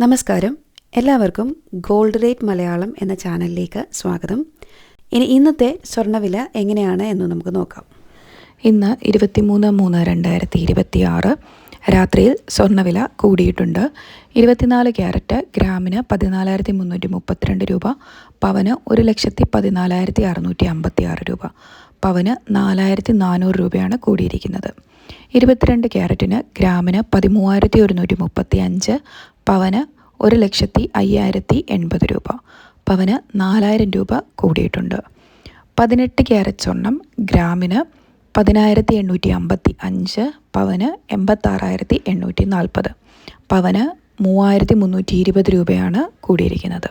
നമസ്കാരം, എല്ലാവർക്കും gold rate Malayalam എന്ന ചാനലിലേക്ക് സ്വാഗതം. ഇന്നത്തെ സ്വർണ്ണവില എങ്ങനെയാണ് എന്ന് നമുക്ക് നോക്കാം. ഇന്ന് 23/3/2026 രാത്രിയിൽ സ്വർണ്ണവില കൂടിയിട്ടുണ്ട്. 24 ക്യാരറ്റ് ഗ്രാമിന് 14,332 രൂപ, പവന് 1,14,656 രൂപ, പവന് 4,400 രൂപയാണ് കൂടിയിരിക്കുന്നത്. 22 ക്യാരറ്റിന് ഗ്രാമിന് 13,135, പവന് 1,05,080 രൂപ, പവന് 4,000 രൂപ കൂടിയിട്ടുണ്ട്. 18 ക്യാരറ്റ് സ്വർണം ഗ്രാമിന് 10,855, പവന് 86,840, പവന് 3,320 രൂപയാണ് കൂടിയിരിക്കുന്നത്.